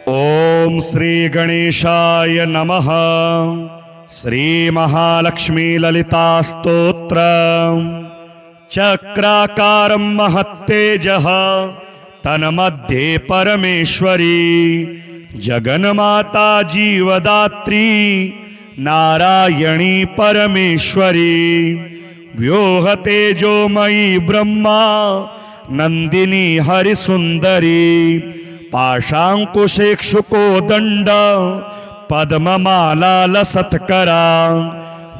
ओम श्री गणेशाय नमः। श्री महालक्ष्मी ललिता स्तोत्र। चक्राकारं महत्तेजः तन्मध्ये परमेश्वरी जगन्माता जीवदात्री नारायणी परमेश्वरी व्योहतेजोमयी ब्रह्मा नंदिनी हरिसुंदरी पाशांकुशेक्षुको दंड पद्ममाला लसत्करा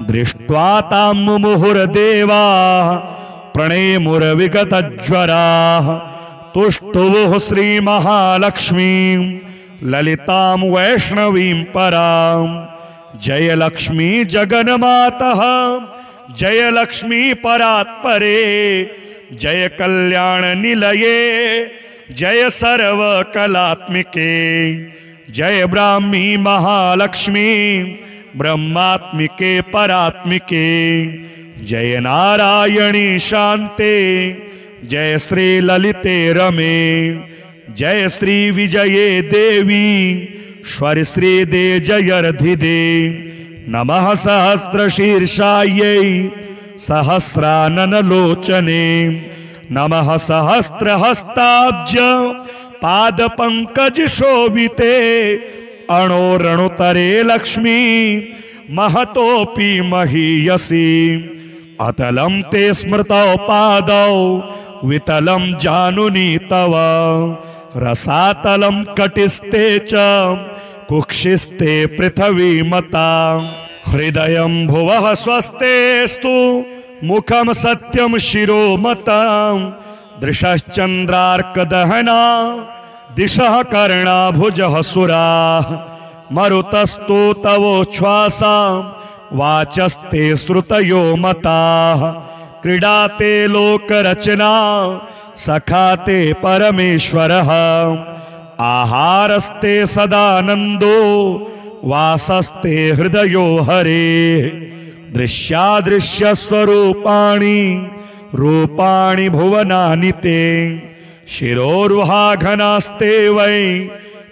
दृष्ट्वा तां मुहुर्देवा प्रणेमुर्विगतज्वरा तुष्टुवुः श्रीमहालक्ष्मीं ललितां वैष्णवीं परां। जय लक्ष्मी जगन्मातः जय लक्ष्मी परात्परे जय कल्याण निलये जय सर्व कलात्मिके जय ब्राह्मी महालक्ष्मी ब्रह्मात्मिके परात्मिके जय नारायणी शांते जय श्री ललिते रमे जय श्री विजये देवी श्वर श्री दे जयर्धिदे नमः सहस्रशीर्षायै सहस्रानन लोचने नमः सहस्रहस्ताब्ज पाद पंकज शोभिते अणोरणुतरे लक्ष्मी महतोपि महीयसी अतलं ते स्मृतौ पादौ वितलं जानुनी तव रसातलं कटिस्ते च कुक्षिस्ते पृथ्वीमता हृदयं भुवः स्वस्तेस्तु मुखं सत्यं शिरोमतां दृशश्चन्द्रार्कदहना दिशः कर्णाभुजः सुराः मरुतस्तु तवोच्छ्वासा वाचस्ते श्रुतयो मताः क्रीडाते लोकरचना सखाते परमेश्वरः आहारस्ते सदानन्दो वासस्ते हृदयो हरे दृश्यादृश्य स्वरूपाणि रूपाणि भुवनानि ते शिरोरुहाघनास्ते वै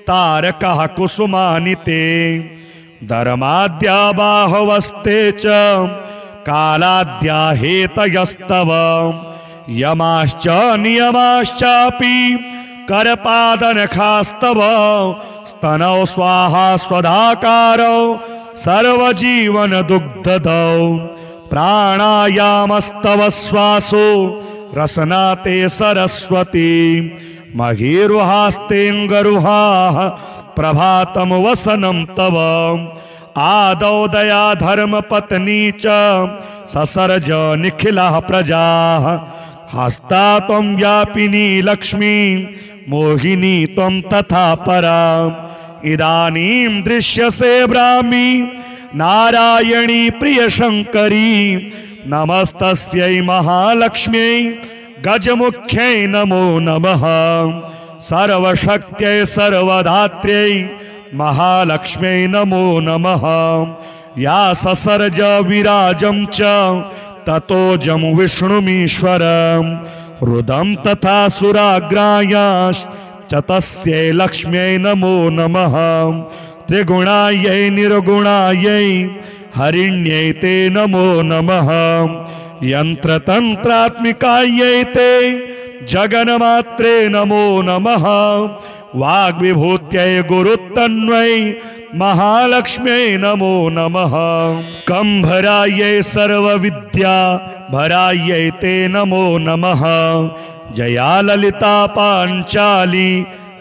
तारकः कुसुमानि ते धर्माद्या बाहवस्ते च कालाद्या हेतयस्तव यमाश्च नियमाश्चापि करपादनखास्तव स्तनौ स्वाहा स्वधाकारौ सर्वजीवन दुग्धदौ प्राणायामस्तव श्वासो रसनाते सरस्वती महीरुहास्तेऽङ्गरुहाः प्रभातं वसनं तव आदौ दया धर्म पत्नी च ससर्ज निखिलाः प्रजाः हस्ता त्वं व्यापिनी लक्ष्मी मोहिनी त्वं तथा परा इदानीं दृश्यसे ब्राह्मी नारायणी प्रियशङ्करी नमस्तस्यै महालक्ष्म्यै गजमुख्यै नमो नमः सर्वशक्त्यै सर्वधात्र्यै महालक्ष्म्यै नमो नमः या ससर्ज विराजं च ततोजं विष्णुमीश्वरं रुदं तथा सुराग्रायाश्च तस्यै लक्ष्म्यै नमो नमः त्रिगुणायै निर्गुणायै हरिण्यै ते नमो नमः यन्त्रतन्त्रात्मिकायै ते जगन्मात्रे नमो नमः वाग्विभूत्यै गुरुतन्वै महालक्ष्म्यै नमो नमः कंभरायै सर्वविद्या भरायै ते नमो नमः जया ललिता पाञ्चाली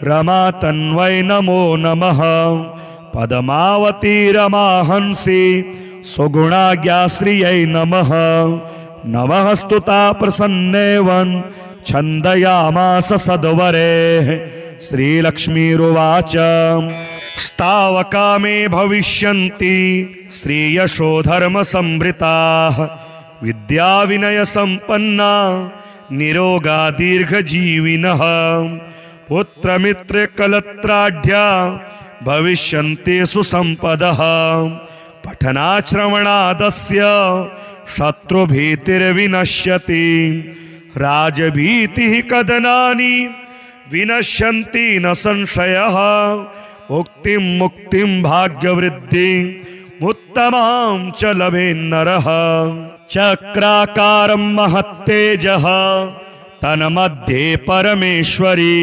रमा तन्वै नमो नमः पद्मावती रमाहंसी सुगुणाज्ञाश्रियै नमः नमः स्तुता प्रसन्नेवन् छन्दयामास सद्वरेः श्रीलक्ष्मीरुवाच स्तावका मे भविष्यन्ति श्रीयशो धर्मसंवृताः विद्याविनयसम्पन्ना निरोगा दीर्घजीविनः पुत्रमित्रकलत्राढ्या भविष्यन्ति सुसम्पदः पठनाश्रवणादस्य शत्रुभीतिर्विनश्यति राजभीतिः कदनानि विनश्यन्ति न संशयः उक्तिं मुक्तिं भाग्यवृद्धिं उत्तमां च लभेन्नरः चक्राकारं महत्तेजः तन्मध्ये परमेश्वरी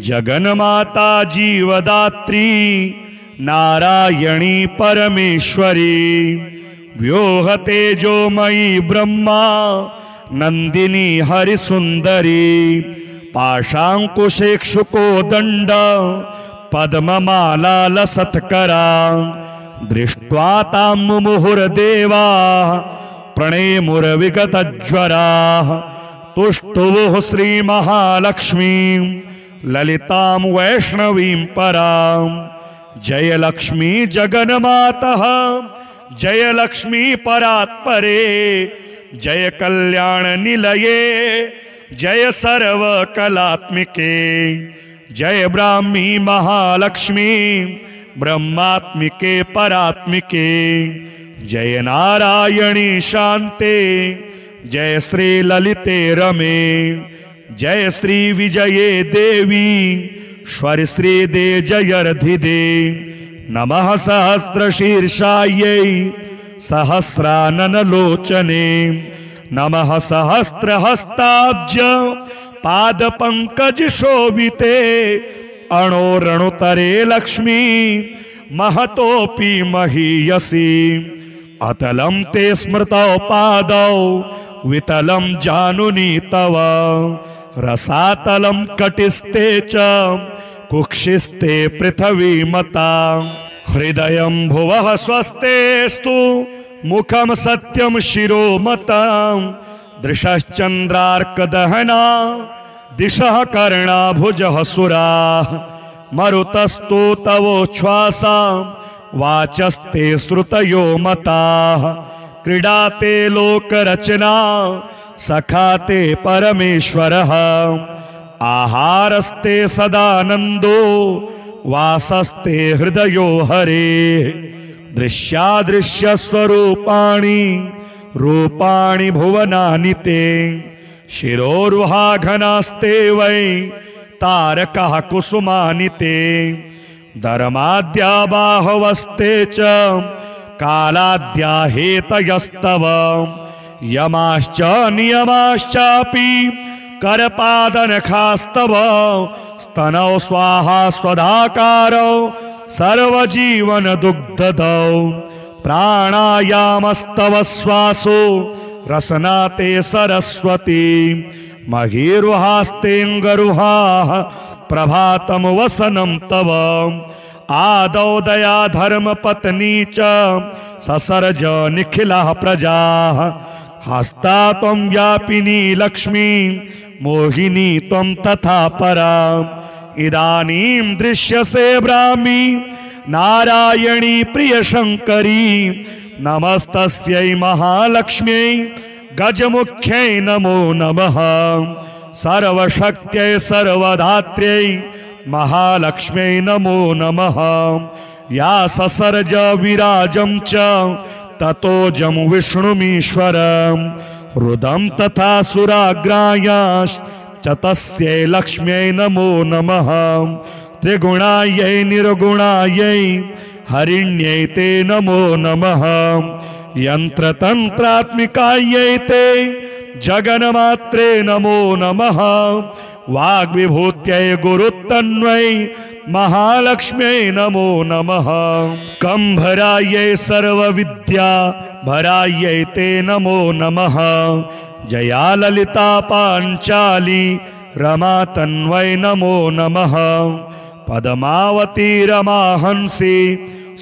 जगन्माता जीवदात्री नारायणी परमेश्वरी व्योहतेजोमयी ब्रह्मा नंदिनी हरिसुंदरी पाशांकुशेक्षुको दंड पद्ममाला लसत्करा दृष्ट्वा तां मुहुर्देवा प्रणेमुर्विगतज्वराः तुष्टुवुः श्रीमहालक्ष्मीं ललितां वैष्णवीं परां जय लक्ष्मी जगन्मातः जय लक्ष्मी परात्परे जय कल्याण निलये जय सर्व कलात्मिके जय ब्राह्मी महालक्ष्मी ब्रह्मात्मिके परात्मिके जय नारायणी शांते जय श्री ललिते रमे जय श्री विजये देवी श्वर श्री दे जयर्धिदे नमः सहस्रशीर्षायै सहस्रानन लोचने नमः सहस्रहस्ताब्ज पाद पंकज शोभिते अणोरणुतरे लक्ष्मी महतोपि महीयसी अतलं ते स्मृतौ पादौ वितलं जानुनी तव रसातलं कटिस्ते च कुक्षिस्ते पृथ्वी मता हृदयं भुवः स्वस्तेस्तु मुखं सत्यं शिरो मतां दृशश्चन्द्रार्कदहना दिशः कर्णाभुजः सुराः मरुतस्तु तवोच्छ्वासा वाचस्ते श्रुतयो मताः क्रीडाते लोकरचना सखाते परमेश्वरः आहारस्ते सदानन्दो वासस्ते हृदयो हरे दृश्यादृश्यस्वरूपाणि रूपाणि भुवनानि ते शिरोरुहाघनास्ते वै तारकः कुसुमानि ते धर्माद्या बाहवस्ते च कालाद्या हेतयस्तव यमाश्च नियमाश्चापि करपादनखास्तव स्तनौ स्वाहा स्वधाकारौ सर्वजीवन दुग्धदौ प्राणायामस्तव श्वासो रसनाते सरस्वती महीरुहास्तेऽङ्गरुहाः प्रभातं वसनं तव आदौ दया धर्मपत्नी च ससर्ज निखिलाः प्रजाः हस्ता त्वं व्यापिनी लक्ष्मी मोहिनी त्वं तथा परा इदानीं दृश्यसे ब्राह्मी नारायणी प्रियशङ्करी नमस्तस्यै महालक्ष्म्यै गजमुख्यै नमो नमः सर्वशक्त्यै सर्वधात्र्यै महालक्ष्म्यै नमो नमः या ससर्ज विराजं च ततोजं विष्णुमीश्वरं रुदं तथा सुराग्रायाश्च तस्यै लक्ष्म्यै नमो नमः त्रिगुणायै निर्गुणायै हरिण्यै ते नमो नमः यन्त्रतन्त्रात्मिकायै ते जगन्मात्रे नमो नमः वाग्विभूत्यै गुरुत्तन्वै महालक्ष्म्यै नमो नमः कंभरायै सर्वविद्या भरायै ते नमो नमः जया ललिता पाञ्चाली रमा तन्वै नमो नमः पद्मावती रमाहंसी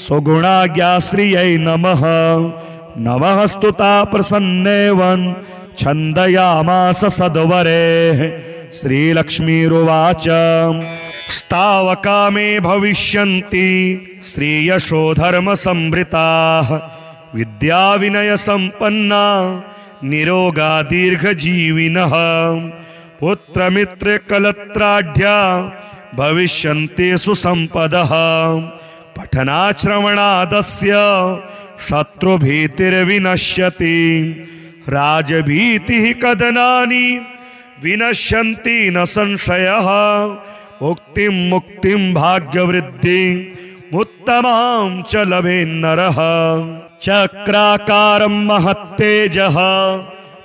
सुगुणाज्ञाश्रियै नमः नमः स्तुता प्रसन्नेवन् छन्दयामास सद्वरेः श्रीलक्ष्मीरुवाच स्तावका मे भविष्यन्ति श्रीयशो धर्मसंवृताः विद्याविनयसम्पन्ना निरोगा दीर्घजीविनः पुत्रमित्रकलत्राढ्या भविष्यन्ति सुसम्पदः पठनाश्रवणादस्य शत्रुभीतिर्विनश्यति राजभीतिः कदनानि विनश्यन्ति न संशयः मुक्तिं मुक्तिं भाग्यवृद्धिं उत्तमां च लभेन्नरः चक्राकारं महत्तेजः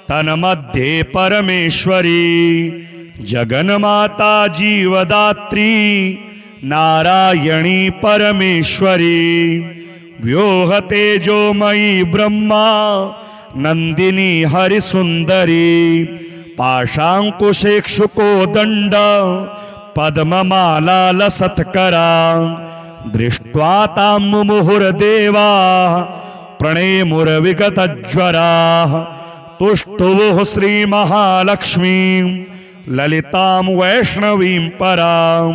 तन्मध्ये परमेश्वरी जगन्माता जीवदात्री नारायणी परमेश्वरी व्योहतेजोमयी ब्रह्मा नंदिनी हरिसुंदरी पाशांकुशेक्षुको दंड पद्ममाला लसत्करा दृष्ट्वा तां मुहुर्देवा प्रणेमुर्विगतज्वरा तुष्टुवुः श्रीमहालक्ष्मीं ललितां वैष्णवीं परां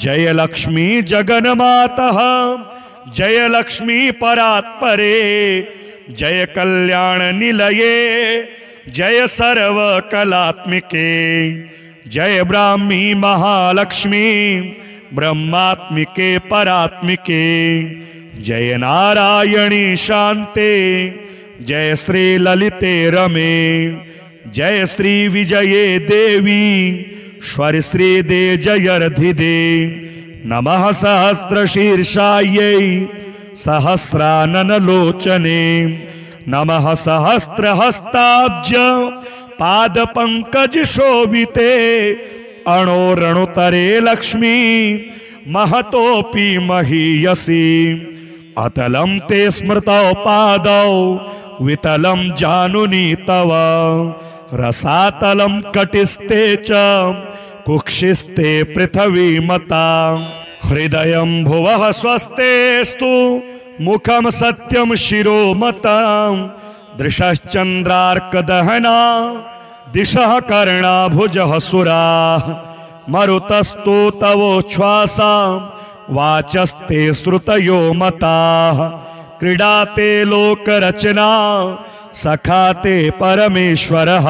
जय लक्ष्मी जगन्मातः जय लक्ष्मी परात्परे जय कल्याण निलये जय सर्व कलात्मिके जय ब्राह्मी महालक्ष्मी ब्रह्मात्मिके परात्मिके जय नारायणी शांते जय श्री ललिते रमे जय श्री विजये देवी श्वर श्री दे जयर्धिदे नमः सहस्रशीर्षायै सहस्रानन लोचने नमः सहस्रहस्ताब्ज पाद पंकज शोभिते अणोरणुतरे लक्ष्मी महतोपि महीयसी अतलं ते स्मृतौ पादौ वितलं जानुनी तव रसातलं कटिस्ते च कुक्षिस्ते पृथ्वी मता हृदयं भुवः स्वस्तेस्तु मुखं सत्यं शिरो मतां दृशश्चन्द्रार्कदहना दिशः कर्णाभुजः सुराः मरुतस्तु तवोच्छ्वासा वाचस्ते श्रुतयो मताः क्रीडाते लोकरचना सखाते परमेश्वरः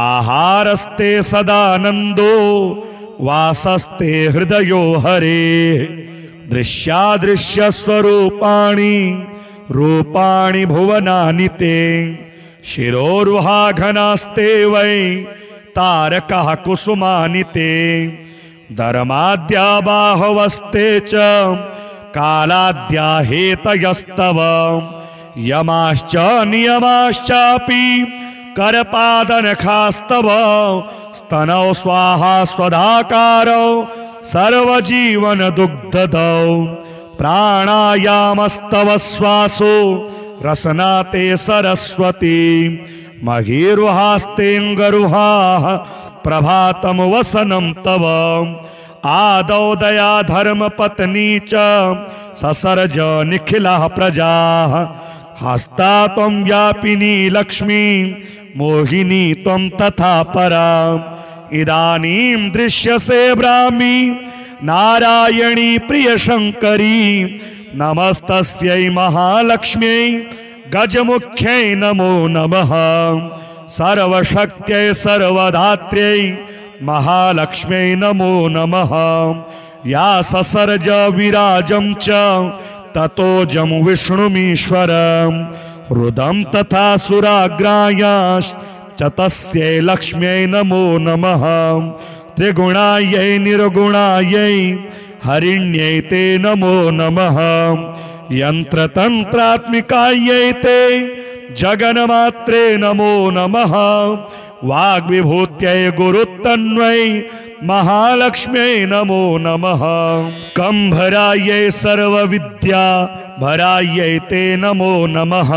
आहारस्ते सदानन्दो वासस्ते हृदयो हरे दृश्यादृश्यस्वरूपाणि रूपाणि भुवनानि ते शिरोरुहाघनास्ते वै तारकः कुसुमानि ते धर्माद्या बाहवस्ते च कालाद्या हेतयस्तव यमाश्च नियमाश्चापि करपादनखास्तव स्तनौ स्वाहा स्वधाकारौ सर्वजीवन दुग्धदौ प्राणायामस्तव श्वासो रसनाते सरस्वती महीरुहास्तेऽङ्गरुहाः प्रभातं वसनं तव आदौ दया धर्मपत्नी च ससर्ज निखिलाः प्रजाः हस्ता त्वं व्यापिनी लक्ष्मी मोहिनी त्वं तथा परा इदानीं दृश्यसे ब्राह्मी नारायणी प्रियशङ्करी नमस्तस्यै महालक्ष्म्यै गजमुख्यै नमो नमः सर्वशक्त्यै सर्वधात्र्यै महालक्ष्म्यै नमो नमः या ससर्ज विराजं च ततोजं विष्णुमीश्वरं रुदं तथा सुराग्रायाश्च तस्यै लक्ष्म्यै नमो नमः त्रिगुणायै निर्गुणायै हरिण्यै ते नमो नमः यन्त्रतन्त्रात्मिकायै ते जगन्मात्रे नमो नमः वाग्विभूत्यै गुरुत्तन्वै महालक्ष्म्यै नमो नमः कंभरायै सर्वविद्या भरायै ते नमो नमः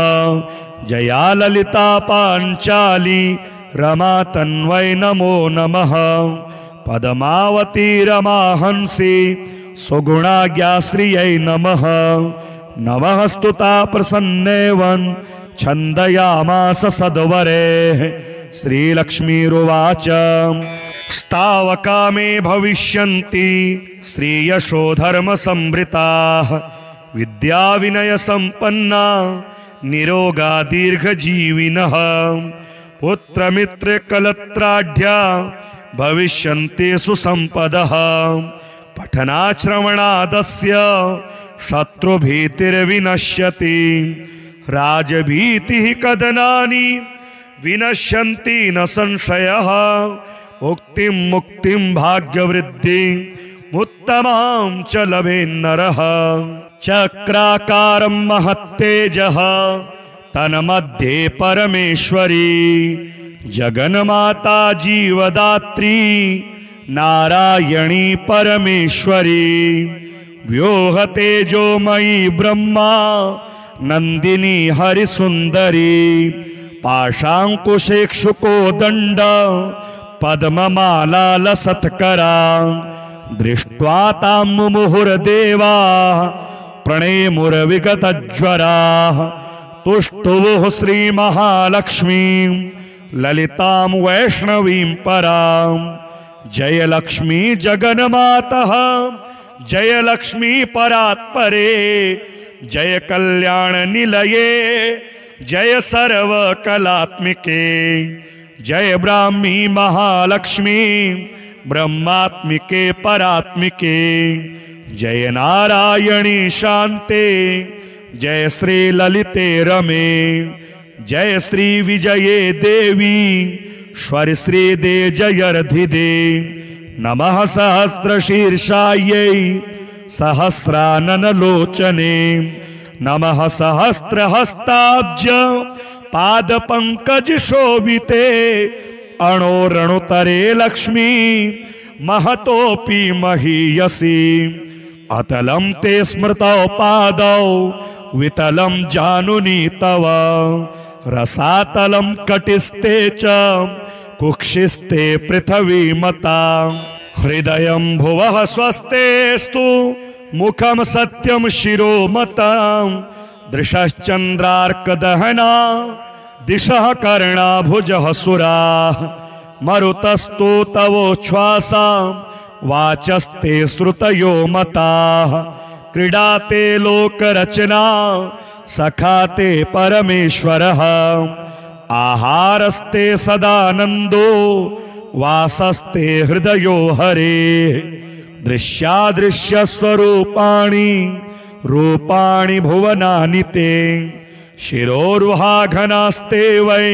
जया ललिता पाञ्चाली रमा तन्वै नमो नमः पद्मावती रमाहंसी सुगुणाज्ञाश्रियै नमः नमः स्तुता प्रसन्नेवन् छन्दयामास सद्वरेः श्रीलक्ष्मीरुवाच स्तावका मे भविष्यन्ति श्रीयशो धर्मसंवृताः विद्याविनयसम्पन्ना निरोगा दीर्घजीविनः पुत्रमित्रकलत्राढ्या भविष्यन्ति सुसम्पदः पठनाश्रवणादस्य शत्रुभीतिर्विनश्यति राजभीतिः कदनानि विनश्यन्ति न संशयः उक्तिं मुक्तिं भाग्यवृद्धिं उत्तमां च लभेन्नरः चक्राकारं महत्तेजः तन्मध्ये परमेश्वरी जगन्माता जीवदात्री नारायणी परमेश्वरी व्योहतेजोमयी ब्रह्मा नंदिनी हरिसुंदरी पाशांकुशेक्षुको दंड पद्ममाला लसत्करा दृष्ट्वा तां मुहुर्देवा प्रणेमुर्विगतज्वरा तुष्टुवुः श्रीमहालक्ष्मीं ललितां वैष्णवीं परां जय लक्ष्मी जगन्मातः जय लक्ष्मी परात्परे जय कल्याण निलये जय सर्व कलात्मिके जय ब्राह्मी महालक्ष्मी ब्रह्मात्मिके परात्मिके जय नारायणी शांते जय श्री ललिते रमे जय श्री विजये देवी श्वर श्री दे जयर्धिदे नमः सहस्रशीर्षायै सहस्रानन लोचने नमः सहस्रहस्ताब्ज पाद पंकज शोभिते अणोरणुतरे लक्ष्मी महतोपि महीयसी अतलं ते स्मृतौ पादौ वितलं जानुनी तव रसातलं कटिस्ते च कुक्षिस्ते पृथ्वी मता हृदयं भुवः स्वस्तेस्तु मुखं सत्यं शिरो मतां दृशश्चन्द्रार्कदहना दिशः कर्णा भुजः सुराः मरुतस्तु तवोच्छ्वासा वाचस्ते श्रुतयो मताः क्रीडाते लोकरचना सखाते परमेश्वरः आहारस्ते सदानन्दो वासस्ते हृदयो हरे दृश्यादृश्य स्वरूपाणि रूपाणि भुवनानि ते शिरोरुहाघनास्ते वै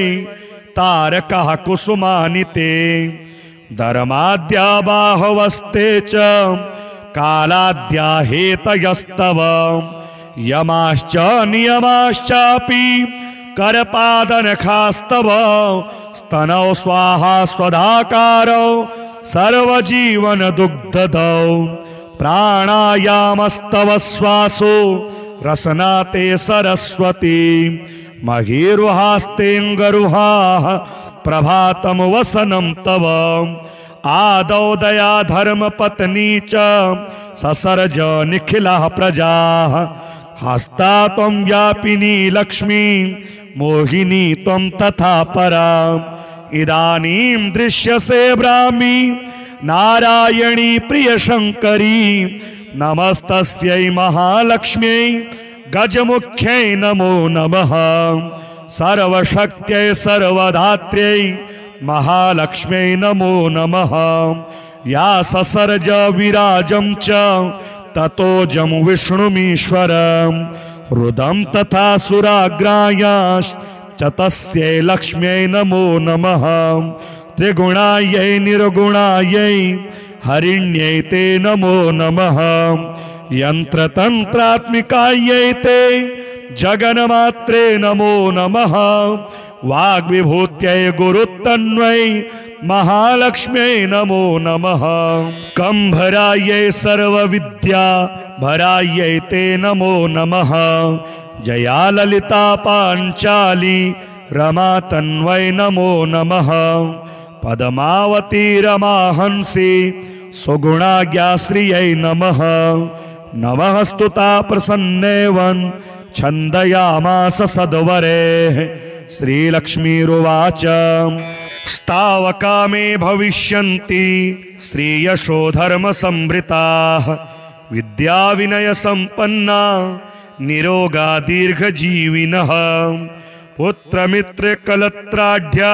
तारकः कुसुमानि ते धर्माद्या बाहवस्ते च कालाद्या हेतयस्तव यमाश्च नियमाश्चापि करपादनखास्तव स्तनौ स्वाहा स्वधाकारौ सर्वजीवन दुग्धदौ प्राणायामस्तव श्वासो रसनाते सरस्वती महीरुहास्तेऽङ्गरुहाः प्रभातं वसनं तव आदौ दया धर्मपत्नी च ससर्ज निखिलाः प्रजाः हस्ता त्वं व्यापिनी लक्ष्मी मोहिनी त्वं तथा परा इदानीं दृश्यसे ब्राह्मी नारायणी प्रियशङ्करी नमस्तस्यै महालक्ष्म्यै गजमुख्यै नमो नमः सर्वशक्त्यै सर्वधात्र्यै महालक्ष्म्यै नमो नमः या ससर्ज विराजं च ततोजं विष्णुमीश्वरं रुदं तथा सुराग्रायाश्च तस्यै लक्ष्म्यै नमो नमः त्रिगुणायै निर्गुणायै हरिण्यै ते नमो नमः यन्त्रतन्त्रात्मिकायै ते जगन्मात्रे नमो नमः वाग्विभूत्यै गुरुत्तन्वै महालक्ष्म्यै नमो नमः कंभरायै सर्वविद्या भरायै ते नमो नमः जया ललिता पाञ्चाली रमा तन्वै नमो नमः पद्मावती रमाहंसी सुगुणाज्ञाश्रियै नमः नमः स्तुता प्रसन्नेवन् छन्दयामास सद्वरेः श्रीलक्ष्मीरुवाच स्तावका मे भविष्यन्ति श्रीयशो धर्मसंवृताः विद्याविनयसम्पन्ना निरोगा दीर्घजीविनः पुत्रमित्रकलत्राढ्या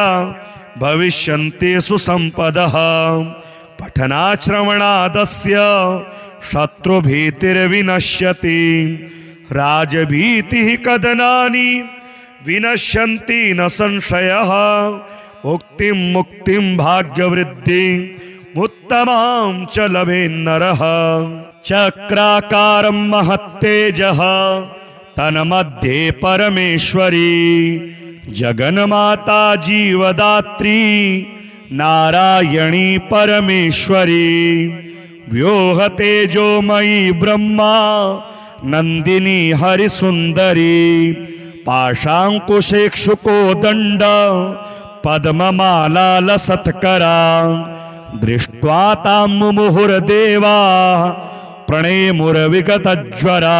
भविष्यन्ति सुसम्पदः पठनाश्रवणादस्य शत्रुभीतिर्विनश्यति राजभीतिः कदनानि विनश्यन्ति न संशयः उक्तिं मुक्तिं भाग्यवृद्धिं उत्तमां च लभेन्नरः चक्राकारं महत्तेजः तन्मध्ये परमेश्वरी जगन्माता जीवदात्री नारायणी परमेश्वरी व्योहतेजोमयी ब्रह्मा नंदिनी हरिसुंदरी पाशांकुशेक्षुकोदंड पद्ममाला लसत्करा दृष्ट्वा तां मुहुर्देवा प्रणेमुर्विगतज्वरा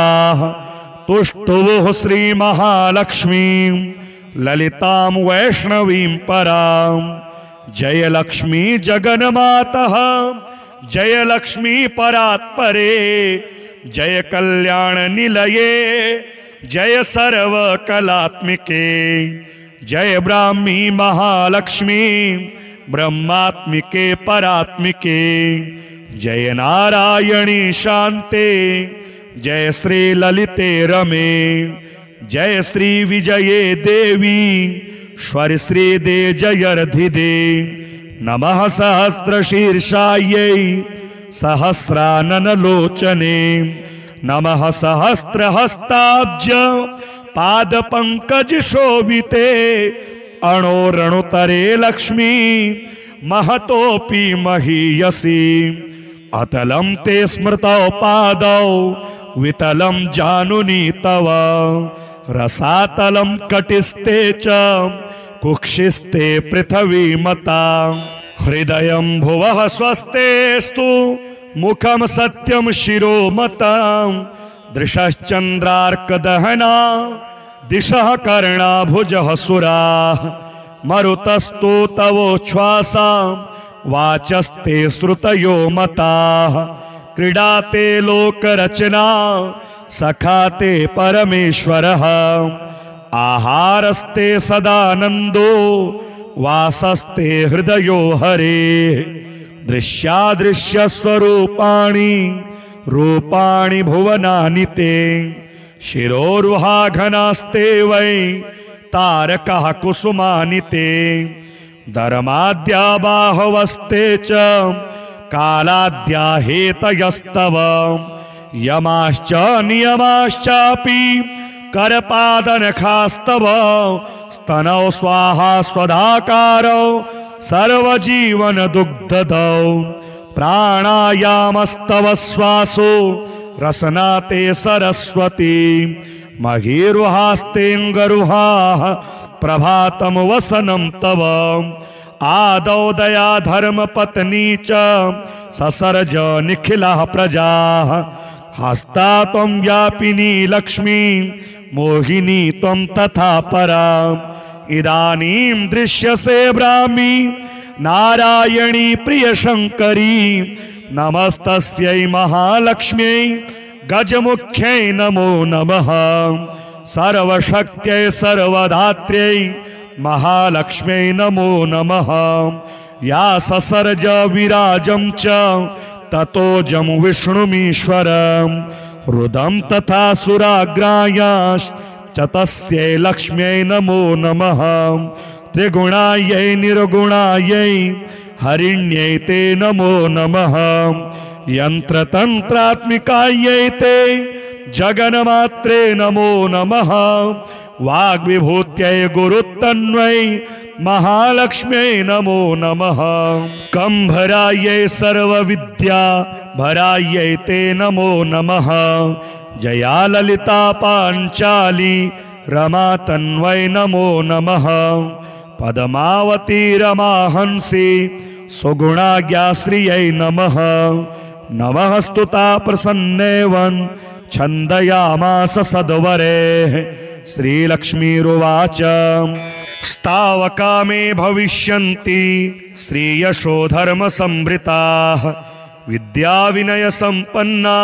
तुष्टुवुः श्रीमहालक्ष्मीं ललितां वैष्णवीं परां जय लक्ष्मी जगन्मातः जय लक्ष्मी परात्परे जय कल्याण निलये जय सर्व कलात्मिके जय ब्राह्मी महालक्ष्मी ब्रह्मात्मिके परात्मिके जय नारायणी शांते जय श्री ललिते रमे जय श्री विजये देवी श्वर श्री दे जयर्धिदे नमः सहस्रशीर्षायै सहस्राननलोचने नमः सहस्रहस्ताब्ज पादपंकज शोभिते अणोरणुतरे लक्ष्मी महतोपि महीयसी अतलं ते स्मृतौ पादौ वितलं जानुनी तव रसातलं कटिस्ते च कुक्षिस्ते पृथ्वीमता हृदयं भुवः स्वस्तेस्तु मुखं सत्यं शिरोमतां दृशश्चन्द्रार्कदहना दिशः कर्णाभुजः सुराः मरुतस्तु तवोच्छ्वासा वाचस्ते श्रुतयो मताः क्रीडाते लोकरचना सखाते परमेश्वरः आहारस्ते सदानन्दो वासस्ते हृदयो हरे दृश्यादृश्यस्वरूपाणि रूपाणि भुवनानि ते शिरोरुहाघनास्ते वै तारकः कुसुमानि ते धर्माद्या बाहवस्ते च कालाद्या हेतयस्तव यमाश्च नियमाश्चापि करपादनखास्तव स्तनौ स्वाहा स्वधाकारौ सर्वजीवन दुग्धदौ प्राणायामस्तव श्वासो रसनाते सरस्वती महीरुहास्तेऽङ्गरुहाः प्रभातं वसनं तव आदौ दया धर्मपत्नी च ससर्ज निखिलाः प्रजाः हस्ता त्वं व्यापिनी लक्ष्मी मोहिनी त्वं तथा परा इदानीं दृश्यसे ब्राह्मी नारायणी प्रियशङ्करी नमस्तस्यै महालक्ष्म्यै गजमुख्यै नमो नमः सर्वशक्त्यै सर्वधात्र्यै महालक्ष्म्यै नमो नमः या ससर्ज विराजं च ततोजं विष्णुमीश्वरं रुदं तथा सुराग्रायाश्च तस्यै लक्ष्म्यै नमो नमः त्रिगुणायै निर्गुणायै हरिण्यै ते नमो नमः यन्त्रतन्त्रात्मिकायै ते जगन्मात्रे नमो नमः वाग्विभूत्यै गुरुत्तन्वै महालक्ष्म्यै नमो नमः कंभरायै सर्वविद्या भरायै ते नमो नमः जया ललिता पाञ्चाली रमा तन्वै नमो नमः पद्मावती रमाहंसी सुगुणाज्ञाश्रियै नमः नमः स्तुता प्रसन्नेवन् छन्दयामास सद्वरेः श्रीलक्ष्मीरुवाच स्तावका मे भविष्यन्ति श्रीयशो धर्मसंवृताः विद्याविनयसम्पन्ना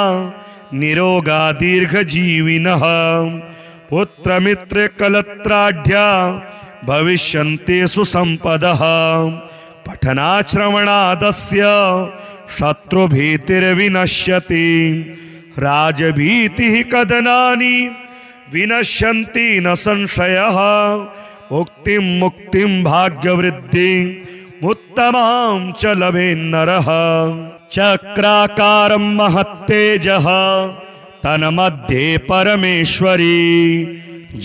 निरोगा दीर्घजीविनः पुत्रमित्रकलत्राढ्या भविष्यन्ति सुसम्पदः पठनाश्रवणादस्य शत्रुभीतिर्विनश्यति राजभीतिः कदनानि विनश्यन्ति न संशयः उक्तिं मुक्तिं भाग्यवृद्धिं उत्तमां च लभेन्नरः चक्राकारं महत्तेजः तन्मध्ये परमेश्वरी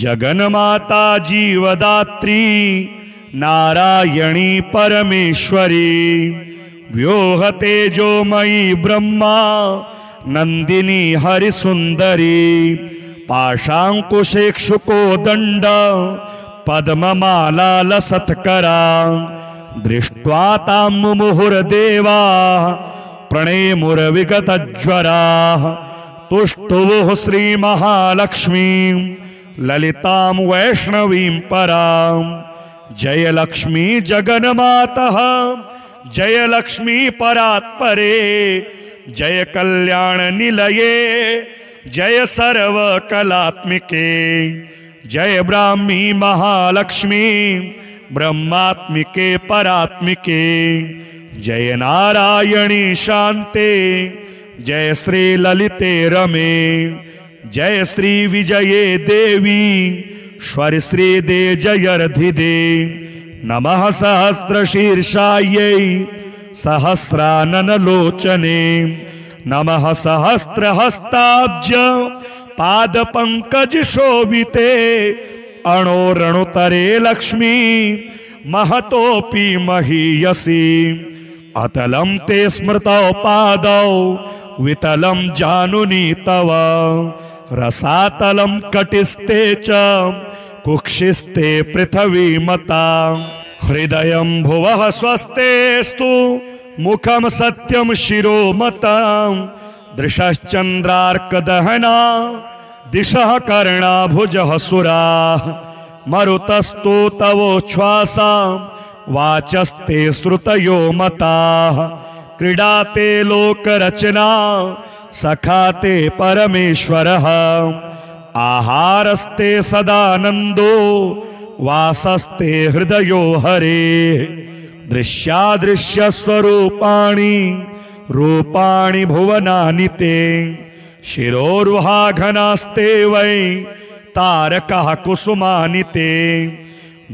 जगन्माता जीवदात्री नारायणी परमेश्वरी व्योहतेजोमयी ब्रह्मा नंदिनी हरिसुंदरी पाशांकुशेक्षुकोदंड पद्ममाला लसत्करा दृष्ट्वा तां मुहुर्देवा प्रणेमुर्विगतज्वरा तुष्टुवुः श्रीमहालक्ष्मीं ललितां वैष्णवीं परां जय लक्ष्मी जगन्मातः जय लक्ष्मी परात्परे जय कल्याण निलये जय सर्व कलात्मिके जय ब्राह्मी महालक्ष्मी ब्रह्मात्मिके परात्मिके जय नारायणी शांते जय श्री ललिते रमे जय श्री विजये देवी श्वर श्री दे जयर्धिदे नमः सहस्रशीर्षायै सहस्राननलोचने नमः सहस्रहस्ताब्ज पादपंकज शोभिते अणोरणुतरे लक्ष्मी महतोपि महीयसी अतलं ते स्मृतौ पादौ वितलं जानुनी तव रसातलं कटिस्ते च कुक्षिस्ते पृथ्वीमता हृदयं भुवः स्वस्तेस्तु मुखं सत्यं शिरोमतां दृशश्चन्द्रार्कदहना दिशः कर्णाभुजः सुराः मरुतस्तु तवोच्छ्वासा वाचस्ते श्रुतयो मताः क्रीडाते लोकरचना सखाते परमेश्वरः आहारस्ते सदानन्दो वासस्ते हृदयो हरे दृश्यादृश्यस्वरूपाणि रूपाणि भुवनानि ते शिरोरुहाघनास्ते वै तारकः कुसुमानि ते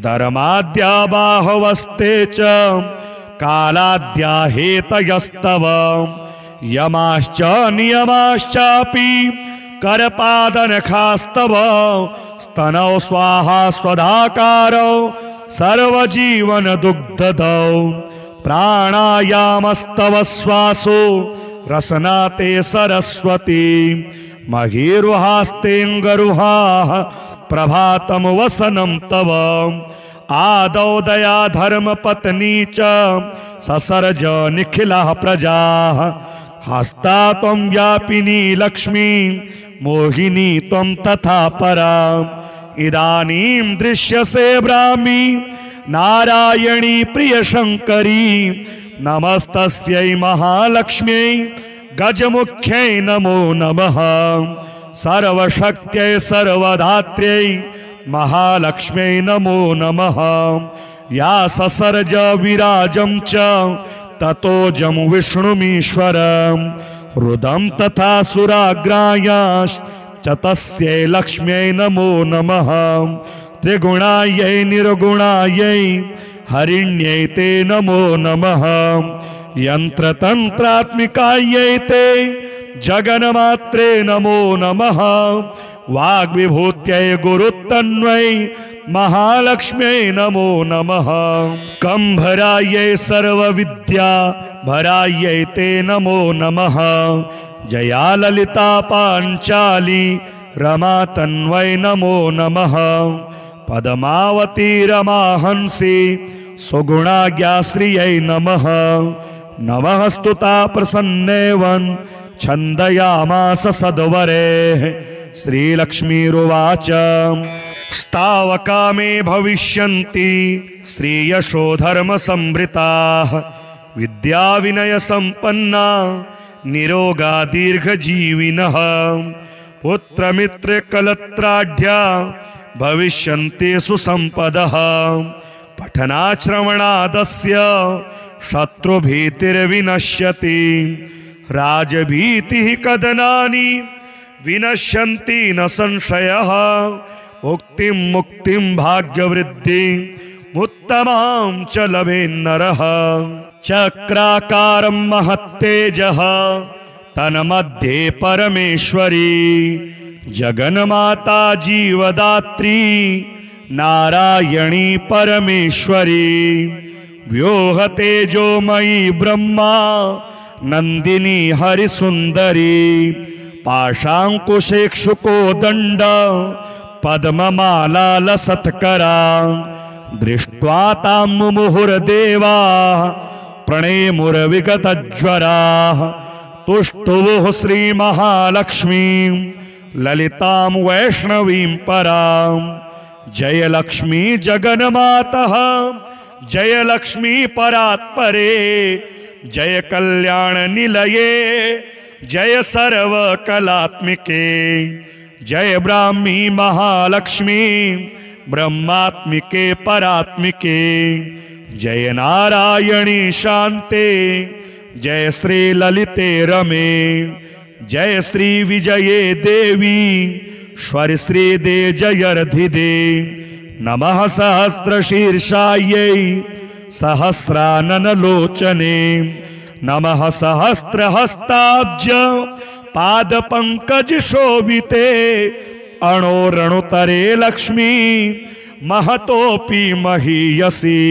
धर्माद्या बाहवस्ते च कालाद्या हेतयस्तव यमाश्च नियमाश्चापि करपादनखास्तव स्तनौ स्वाहा स्वधाकारौ सर्वजीवन दुग्धदौ प्राणायामस्तव श्वासो रसनाते सरस्वती महीरुहास्तेऽङ्गरुहाः प्रभातं वसनं तव आदौ दया धर्मपत्नी च ससर्ज निखिलाः प्रजाः हस्ता त्वं व्यापिनी लक्ष्मी मोहिनी त्वं तथा परा इदानीं दृश्यसे ब्राह्मी नारायणी प्रियशङ्करी नमस्तस्यै महालक्ष्म्यै गजमुख्यै नमो नमः सर्वशक्त्यै सर्वधात्र्यै महालक्ष्म्यै नमो नमः या ससर्ज विराजं च ततोजं विष्णुमीश्वरं रुदं तथा सुराग्रायाश्च तस्यै लक्ष्म्यै नमो नमः त्रिगुणायै निर्गुणायै हरिण्यै ते नमो नमः यन्त्रतन्त्रात्मिकायै ते जगन्मात्रे नमो नमः वाग्विभूत्यै गुरुत्तन्वै महालक्ष्म्यै नमो नमः कंभरायै सर्वविद्या भरायै ते नमो नमः जया ललिता पाञ्चाली रमा तन्वै नमो नमः पद्मावती रमाहंसी सुगुणाज्ञाश्रियै नमः नमः स्तुता प्रसन्नेवन् छन्दयामास सद्वरेः श्रीलक्ष्मीरुवाच स्तावका मे भविष्यन्ति श्रीयशो धर्मसंवृताः विद्याविनयसम्पन्ना निरोगा दीर्घजीविनः पुत्रमित्रकलत्राढ्या भविष्यन्ति सुसम्पदः पठनाश्रवणादस्य शत्रुभीतिर्विनश्यति राजभीतिः कदनानि विनश्यन्ति न संशयः उक्तिं मुक्तिं भाग्यवृद्धिं उत्तमां च लभेन्नरः चक्राकारं महत्तेजः तन्मध्ये परमेश्वरी जगन्माता जीवदात्री नारायणी परमेश्वरी व्योहतेजोमयी ब्रह्मा नंदिनी हरिसुंदरी पाशांकुशेक्षुको दंड पद्ममाला लसत्करा दृष्ट्वा तां मुहुर्देवा प्रणेमुर्विगतज्वरा तुष्टुवुः श्रीमहालक्ष्मीं ललितां वैष्णवीं परां जय लक्ष्मी जगन्मातः जय लक्ष्मी परात्परे जय कल्याण निलये जय सर्वकलात्मिके जय ब्राह्मी महालक्ष्मी ब्रह्मात्मिके परात्मिके जय नारायणी शांते जय श्री ललिते रमे जय श्री विजये देवी श्वर श्री दे जयर्धिदे नमः सहस्रशीर्षायै सहस्राननलोचने नमः सहस्रहस्ताब्ज पादपंकज शोभिते अणोरणुतरे लक्ष्मी महतोपि महीयसी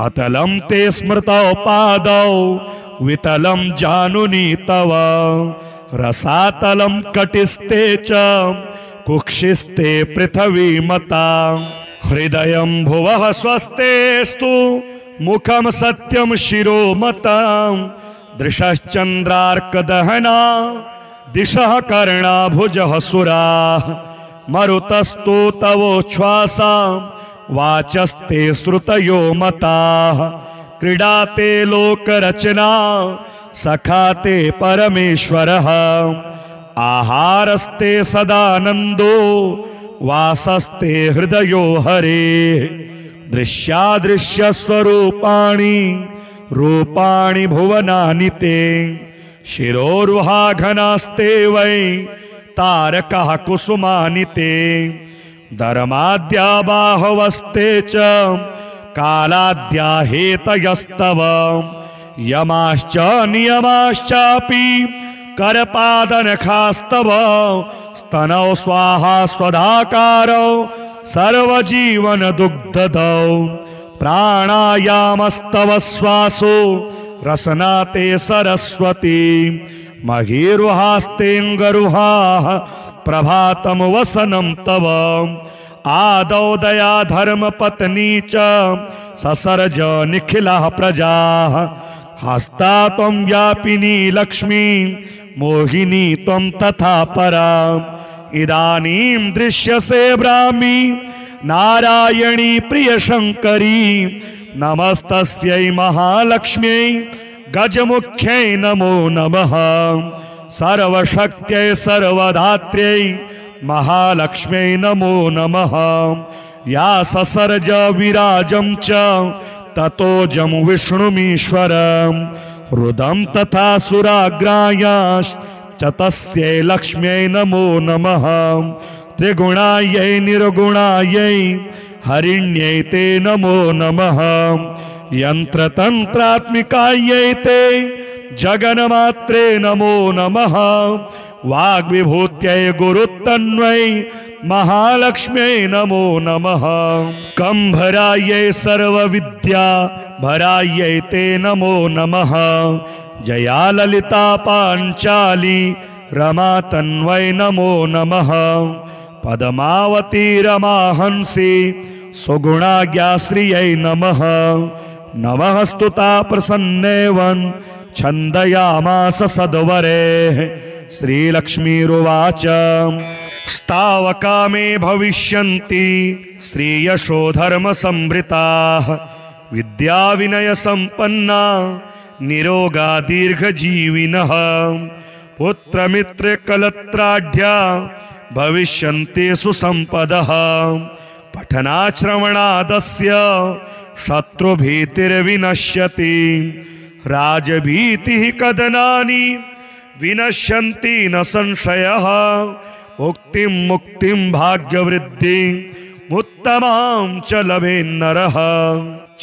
अतलं ते स्मृतौ पादौ वितलं जानुनी तव रसातलं कटिस्ते च कुक्षिस्ते पृथ्वी मता हृदयं भुवः स्वस्तेस्तु मुखं सत्यं शिरो मता दृशश्चन्द्रार्कदहना दिशः कर्णा भुजः सुराः मरुतस्तु तवोच्छ्वासा वाचस्ते श्रुतयो मताः क्रीडाते लोकरचना सखाते परमेश्वरः आहारस्ते सदानन्दो वासस्ते हृदयो हरे दृश्यादृश्यस्वरूपाणि रूपाणि भुवनानि ते शिरोरुहाघनास्ते वै तारकः कुसुमानि ते धर्माद्या बाहवस्ते च कालाद्या हेतयस्तव यमाश्च नियमाश्चापि करपादनखास्तव स्तनौ स्वाहा स्वधाकारौ सर्वजीवन दुग्धदौ प्राणायामस्तव श्वासो रसना ते सरस्वती महीरुहास्तेऽङ्गरुहाः प्रभातं वसनं तव आदौ दया धर्म पत्नी च ससर्ज निखिलाः प्रजाः हस्ता त्वं व्यापिनी लक्ष्मी मोहिनी त्वं तथा परा इदानीं दृश्यसे ब्राह्मी नारायणी प्रियशङ्करी नमस्तस्यै महालक्ष्म्यै गजमुख्यै नमो नमः सर्वशक्त्यै सर्वधात्र्यै महालक्ष्म्यै नमो नमः या ससर्ज विराजं च ततोजं विष्णुमीश्वरं रुदं तथा सुराग्रायाश्च तस्यै लक्ष्म्यै नमो नमः त्रिगुणायै निर्गुणायै हरिण्यै ते नमो नमः यन्त्रतन्त्रात्मिकायै ते जगन्मात्रे नमो नमः वाग्विभूत्यै गुरुत्तन्वै महालक्ष्म्यै नमो नमः कंभरायै सर्वविद्या भरायै ते नमो नमः जया ललिता पाञ्चाली रमा तन्वै नमो नमः पद्मावती रमाहंसी सुगुणाज्ञाश्रियै नमः नमः स्तुता प्रसन्नेवन् छन्दयामास सद्वरेः श्रीलक्ष्मीरुवाच स्तावका मे भविष्यन्ति श्रीयशो धर्म संभृताः विद्या विनय संपन्ना निरोगा दीर्घजीविनः पुत्रमित्र कलत्राढ्या भविष्यन्ति सुसंपदः पठनाश्रवणादस्य शत्रुभीतिर्विनश्यति राजभीतिः कदनानि विनश्यन्ति न संशयः उक्तिं मुक्तिं भाग्यवृद्धिं उत्तमां च लभेन्नरः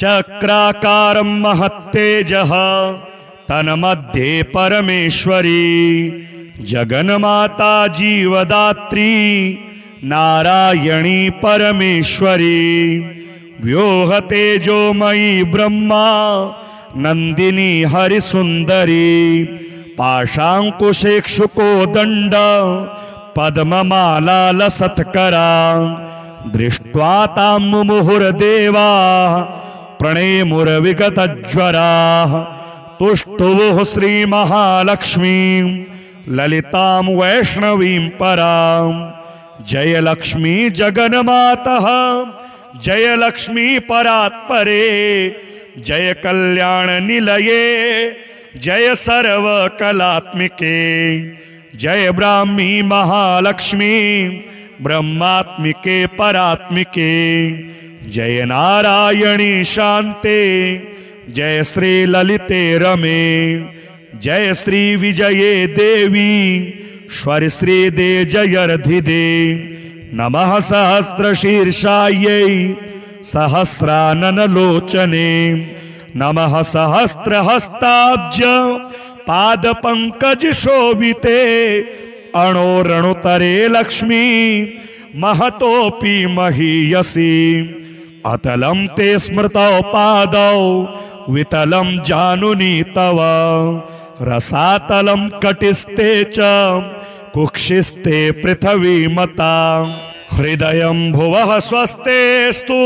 चक्राकारं महत्तेजः तन्मध्ये परमेश्वरी जगन्माता जीवदात्री नारायणी परमेश्वरी व्योहतेजोमयी ब्रह्मा नंदिनी हरिसुंदरी पाशांकुशेक्षुको दंड पद्ममाला लसत्करा दृष्ट्वा तां मुहुर्देवा प्रणेमुर्विगतज्वराः तुष्टुवुः श्रीमहालक्ष्मीं ललितां वैष्णवीं परां जय लक्ष्मी जगन्मातः जय लक्ष्मी परात्परे जय कल्याण निलये जय सर्वकलात्मिके जय ब्राह्मी महालक्ष्मी ब्रह्मात्मिके परात्मिके जय नारायणी शांते जय श्री ललिते रमे जय श्री विजये देवी श्वर श्री दे जयर्धिदे नमः सहस्रशीर्षायै सहस्राननलोचने नमः सहस्रहस्ताब्ज पादपंकज शोभिते अणोरणुतरे लक्ष्मी महतोपि महीयसी अतलं ते स्मृतौ पादौ वितलं जानुनी तव रसातलं कटिस्ते च कुक्षिस्ते पृथ्वी मता हृदयं भुवः स्वस्तेस्तु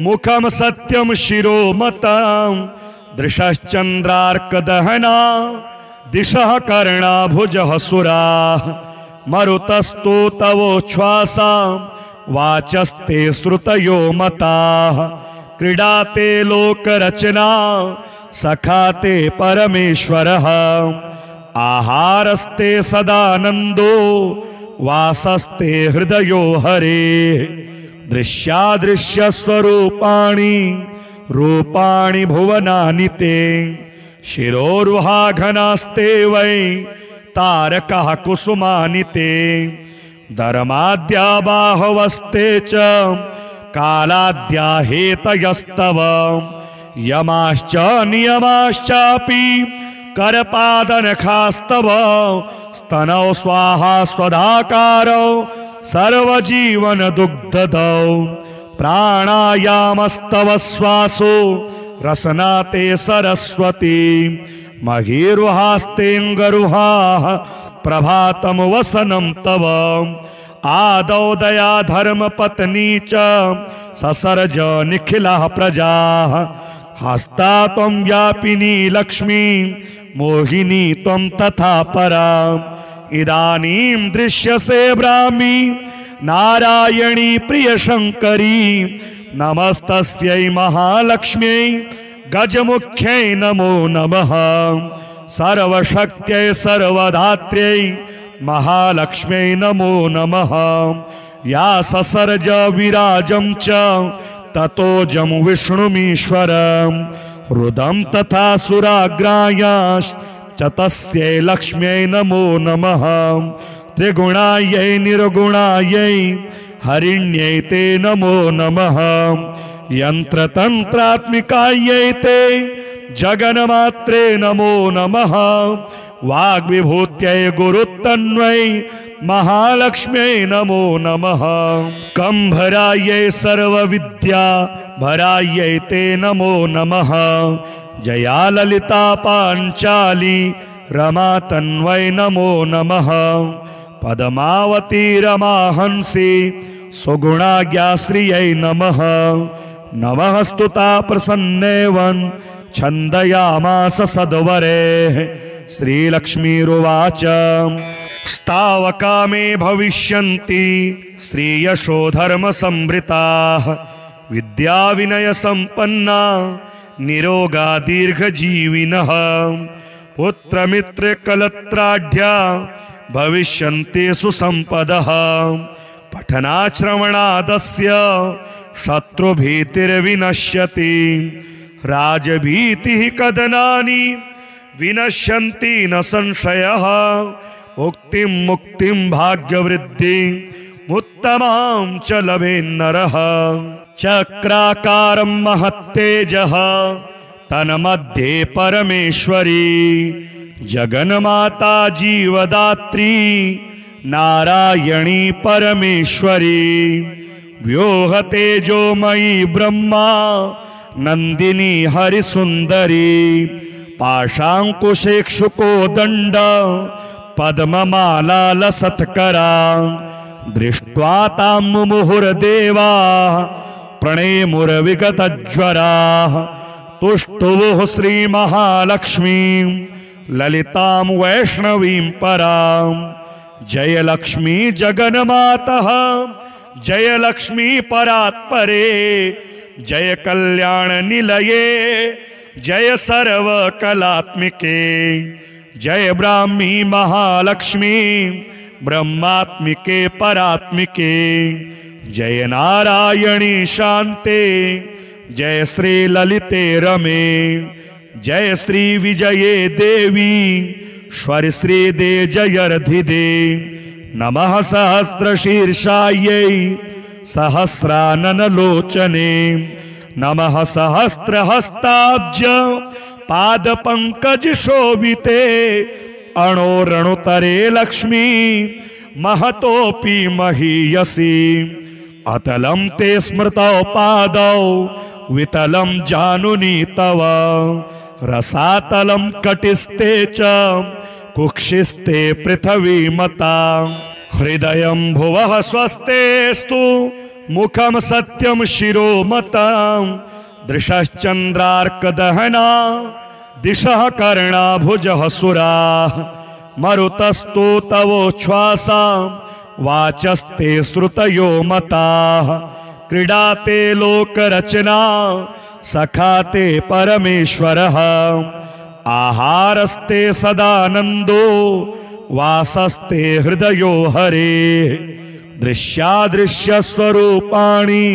मुखं सत्यं शिरो मतां दृशश्चन्द्रार्कदहना दिशः कर्णाभुजः सुराः मरुतस्तु तवोच्छ्वासा वाचस्ते श्रुतयो मताः क्रीडाते लोकरचना सखाते परमेश्वरः आहारस्ते सदानन्दो वासस्ते हृदयो हरे दृश्यादृश्यस्वरूपाणि रूपाणि भुवनानि ते शिरोरुहाघनास्ते वै तारकः कुसुमानि ते धर्माद्या बाहवस्ते च कालाद्या हेतयस्तव यमाश्च नियमाश्चापि करपादनखास्तव स्तनौ स्वाहा स्वधाकारौ सर्वजीवन दुग्धदौ प्राणायामस्तव श्वासो रसना ते सरस्वती महीरुहास्तेऽङ्गरुहाः प्रभातं वसनं तव आदौ दया धर्म पत्नी च ससर्ज निखिलाः प्रजाः हस्ता त्वं व्यापिनी लक्ष्मी मोहिनी त्वं तथा परा इदानीं दृश्यसे ब्राह्मी नारायणी प्रियशङ्करी नमस्तस्यै महालक्ष्म्यै गजमुख्यै नमो नमः सर्वशक्त्यै सर्वधात्र्यै महालक्ष्म्यै नमो नमः या ससर्ज विराजं च ततोजं विष्णुमीश्वरं रुदं तथा सुराग्रायाश्च तस्यै लक्ष्म्यै नमो नमः त्रिगुणायै निर्गुणायै हरिण्यै ते नमो नमः यन्त्रतन्त्रात्मिकायै ते जगन्मात्रे नमो नमः वाग्विभूत्यै गुरुतन्वै महालक्ष्म्यै नमो नमः कंभरायै सर्वविद्या भरायै ते नमो नमः जया ललिता पाञ्चाली रमा तन्वै नमो नमः पद्मावती रमाहंसी सुगुणाज्ञाश्रियै नमः नमः स्तुता प्रसन्नेवन् छन्दयामास सद्वरेः श्रीलक्ष्मीरुवाच स्तावका मे भविष्यन्ति श्रीयशो धर्म संभृताः विद्या विनय संपन्ना निरोगा दीर्घजीविनः पुत्रमित्र कलत्राढ्या भविष्यन्ति सुसंपदः पठनाश्रवणादस्य शत्रुभीतिर्विनश्यति राजभीतिः कदनानि विनश्यन्ति न संशयः उक्तिं मुक्तिं भाग्यवृद्धिं उत्तमां च लभेन्नरः चक्राकारं महत्तेजः तन्मध्ये परमेश्वरी जगन्माता जीवदात्री नारायणी परमेश्वरी व्योहतेजोमयी ब्रह्मा नंदिनी हरिसुंदरी पाशांकुशेक्षुको दंड पद्ममाला लसत्करा दृष्ट्वा तां मुहुर्देवा प्रणेमुर्विगतज्वराः तुष्टुवुः श्रीमहालक्ष्मीं ललितां वैष्णवीं परां जय लक्ष्मी जगन्मातः जय लक्ष्मी परात्परे जय कल्याण निलये जय सर्वकलात्मिके जय ब्राह्मी महालक्ष्मी ब्रह्मात्मिके परात्मिके जय नारायणी शांते जय श्री ललिते रमे जय श्री विजये देवी श्वर श्री दे जयर्धिदे नमः सहस्रशीर्षायै सहस्राननलोचने नमः सहस्रहस्ताब्ज पादपंकज शोभिते अणोरणुतरे लक्ष्मी महतोपि महीयसी अतलं ते स्मृतौ पादौ वितलं जानुनी तव रसातलं कटिस्ते च कुक्षिस्ते पृथ्वीमता हृदयं भुवः स्वस्तेस्तु मुखं सत्यं शिरोमतां दृशश्चन्द्रार्कदहना दिशः कर्णाभुजः सुराः मरुतस्तु तवोच्छ्वासा वाचस्ते श्रुतयो मताः क्रीडाते लोकरचना सखाते परमेश्वरः आहारस्ते सदानन्दो वासस्ते हृदयो हरे दृश्यादृश्यस्वरूपाणि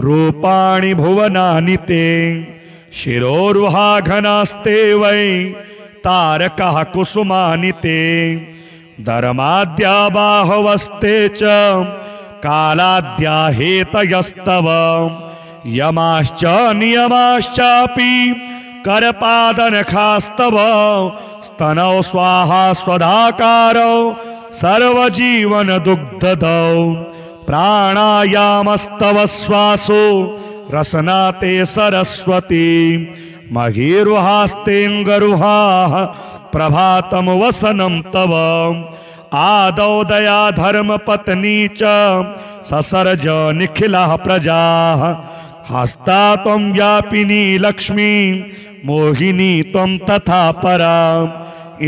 रूपाणि भुवनानि ते शिरोरुहाघनास्ते वै तारकः कुसुमानि ते धर्माद्या बाहवस्ते च कालाद्या हेतयस्तव यमाश्च नियमाश्चापि करपादनखास्तव स्तनौ स्वाहा स्वधाकारौ सर्वजीवन दुग्धदौ प्राणायामस्तव श्वासो रसना ते सरस्वती महीरुहास्तेऽङ्गरुहाः प्रभातं वसनं तव आदौ दया धर्म पत्नी च ससर्ज निखिलाः प्रजाः हस्ता त्वं व्यापिनी लक्ष्मी मोहिनी त्वं तथा परा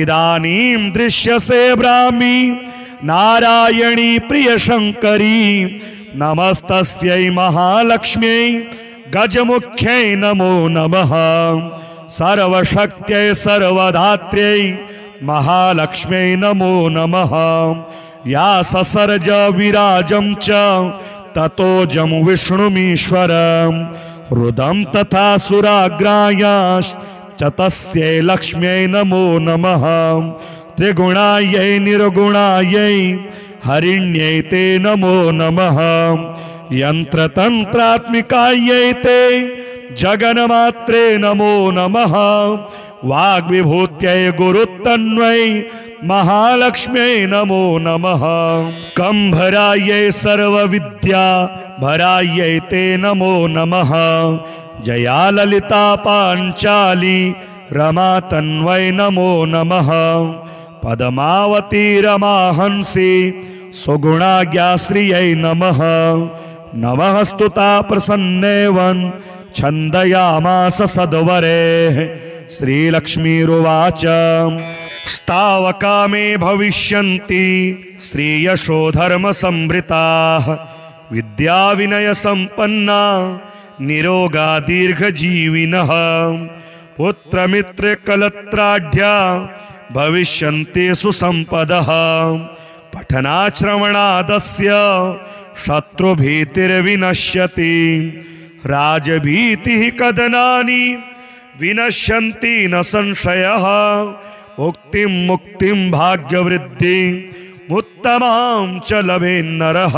इदानीं दृश्यसे ब्राह्मी नारायणी प्रियशङ्करी नमस्तस्यै महालक्ष्म्यै गजमुख्यै नमो नमः सर्वशक्त्यै सर्वधात्र्यै महालक्ष्म्यै नमो नमः या ससर्ज विराजं च ततोजं विष्णुमीश्वरं रुदं तथा सुराग्रायाश्च तस्यै लक्ष्म्यै नमो नमः त्रिगुणायै निर्गुणायै हरिण्यै ते नमो नमः यन्त्रतन्त्रात्मिकायै ते जगन्मात्रे नमो नमः वाग्विभूत्यै गुरुत्तन्वै महालक्ष्म्यै नमो नमः कंभरायै सर्वविद्या भरायै ते नमो नमः जया ललिता पाञ्चाली रमा तन्वै नमो नमः पद्मावती रमाहंसी सुगुणाज्ञाश्रियै नमः नमः स्तुता प्रसन्नेवन् छन्दयामास सद्वरेः श्रीलक्ष्मीरुवाच स्तावका मे भविष्यन्ति श्रीयशोधर्मसंभृताः विद्याविनयसम्पन्ना निरोगा दीर्घजीविनः पुत्रमित्रकलत्राढ्या भविष्यन्ति सुसम्पदः पठनाश्रवणादस्य शत्रुभीतिर्विनश्यति राजभीतिः कदनानि विनश्यन्ति न संशयः भुक्तिं मुक्तिं भाग्यवृद्धिं उत्तमां च लभेन्नरः।